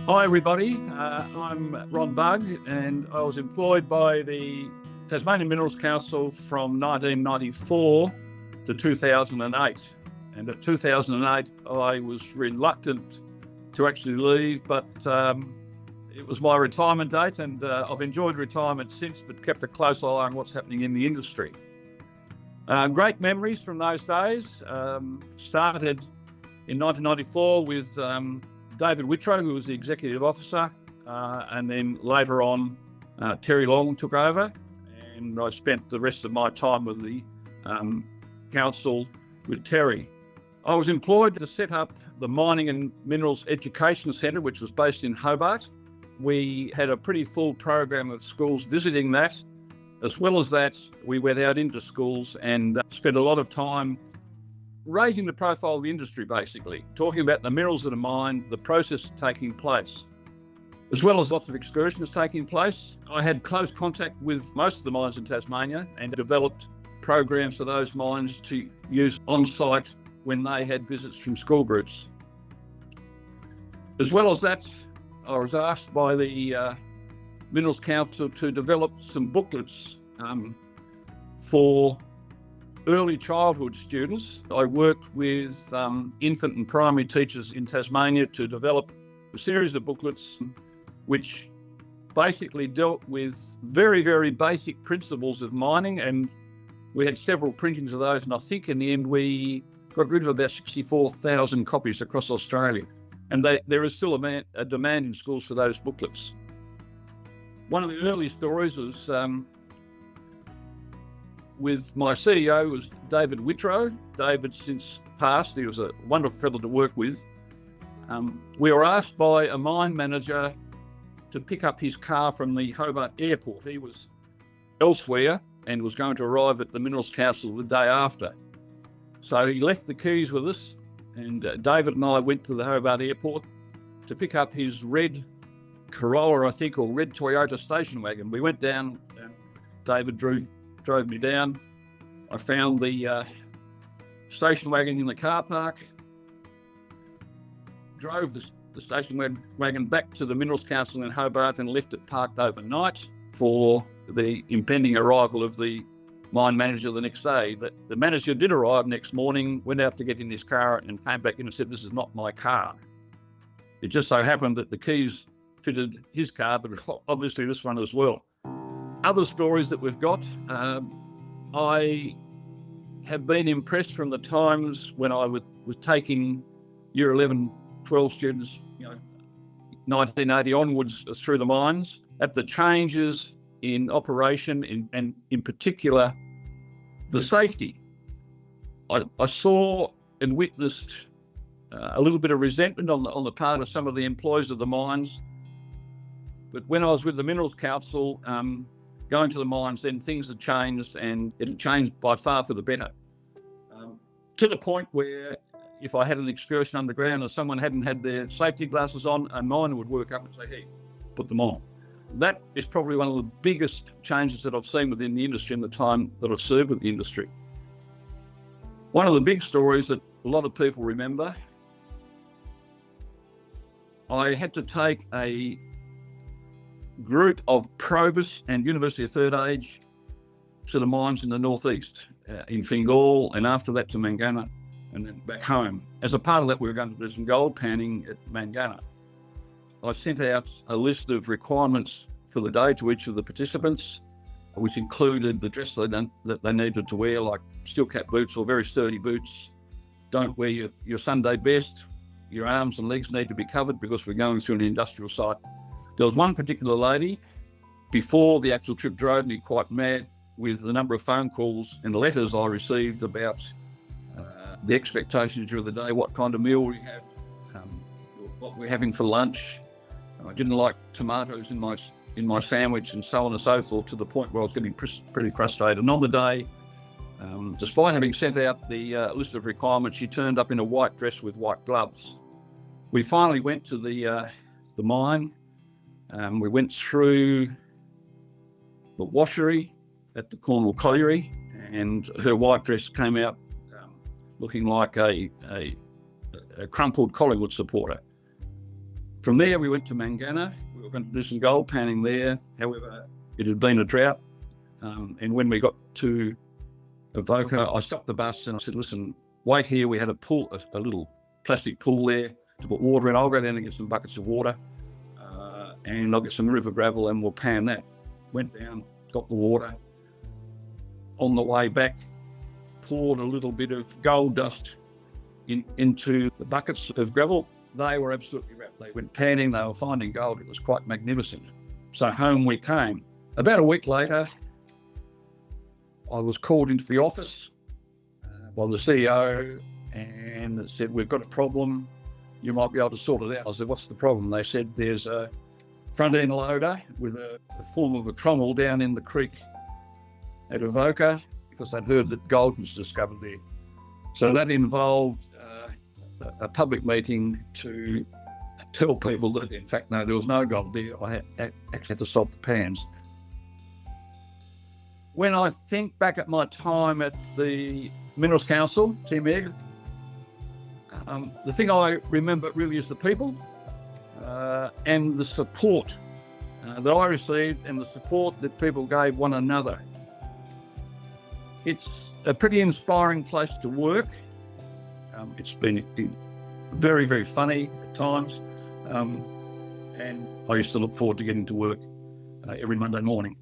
Hi everybody, I'm Ron Bugg and I was employed by the Tasmanian Minerals Council from 1994 to 2008. And at 2008 I was reluctant to actually leave, but it was my retirement date and I've enjoyed retirement since, but kept a close eye on what's happening in the industry. Great memories from those days. Started in 1994 with David Whitrow, who was the executive officer, and then later on Terry Long took over, and I spent the rest of my time with the council with Terry. I was employed to set up the Mining and Minerals Education Centre, which was based in Hobart. We had a pretty full program of schools visiting that. As well as that, we went out into schools and spent a lot of time raising the profile of the industry, basically, talking about the minerals that are mined, the process taking place, as well as lots of excursions taking place. I had close contact with most of the mines in Tasmania and developed programs for those mines to use on-site when they had visits from school groups. As well as that, I was asked by the Minerals Council to develop some booklets for early childhood students. I worked with infant and primary teachers in Tasmania to develop a series of booklets which basically dealt with very, very basic principles of mining, and we had several printings of those, and I think in the end we got rid of about 64,000 copies across Australia, and there is still a demand in schools for those booklets. One of the early stories was with my CEO was David Whitrow. David since passed. He was a wonderful fellow to work with. We were asked by a mine manager to pick up his car from the Hobart airport. He was elsewhere and was going to arrive at the Minerals Council the day after. So he left the keys with us, and David and I went to the Hobart airport to pick up his red Corolla, I think, or red Toyota station wagon. We went down, David drove me down. I found the station wagon in the car park, drove the station wagon back to the Minerals Council in Hobart and left it parked overnight for the impending arrival of the mine manager the next day. But the manager did arrive next morning, went out to get in his car and came back in and said, "This is not my car." It just so happened that the keys fitted his car, but obviously this one as well. Other stories that we've got, I have been impressed from the times when I was taking year 11, 12 students, 1980 onwards through the mines, at the changes in operation and in particular, the safety. I saw and witnessed a little bit of resentment on the part of some of the employees of the mines. But when I was with the Minerals Council, going to the mines, then things had changed, and it had changed by far for the better. To the point where if I had an excursion underground and someone hadn't had their safety glasses on, a miner would work up and say, "Hey, put them on." That is probably one of the biggest changes that I've seen within the industry in the time that I've served with the industry. One of the big stories that a lot of people remember, I had to take a group of probers and University of Third Age to the mines in the northeast, in Fingal, and after that to Mangana, and then back home. As a part of that, we were going to do some gold panning at Mangana. I sent out a list of requirements for the day to each of the participants, which included the dress that they needed to wear, like steel cap boots or very sturdy boots. Don't wear your Sunday best. Your arms and legs need to be covered because we're going through an industrial site. There was one particular lady, before the actual trip, drove me quite mad with the number of phone calls and letters I received about the expectations during the day, what kind of meal we have, what we're having for lunch. I didn't like tomatoes in my sandwich and so on and so forth, to the point where I was getting pretty frustrated. And on the day, despite having sent out the list of requirements, she turned up in a white dress with white gloves. We finally went to the mine. We went through the washery at the Cornwall Colliery, and her white dress came out looking like a crumpled Collingwood supporter. From there, we went to Mangana. We were going to do some gold panning there. However, it had been a drought. And when we got to Avoca, I stopped the bus and I said, listen, wait here. We had a pool, a little plastic pool there to put water in. I'll go down and get some buckets of water and I'll get some river gravel and we'll pan that. Went down, got the water. On the way back, poured a little bit of gold dust into the buckets of gravel. They were absolutely wrapped. They went panning, they were finding gold. It was quite magnificent. So home we came. About a week later, I was called into the office by the CEO and said, we've got a problem. You might be able to sort it out. I said, what's the problem? They said, there's a front end loader with a form of a trommel down in the creek at Avoca because they'd heard that gold was discovered there. So that involved a public meeting to tell people that, in fact, no, there was no gold there. I actually had to stop the pans. When I think back at my time at the Minerals Council, TMEC, the thing I remember really is the people and the support that I received and the support that people gave one another. It's a pretty inspiring place to work. It's been very, very funny at times. And I used to look forward to getting to work every Monday morning.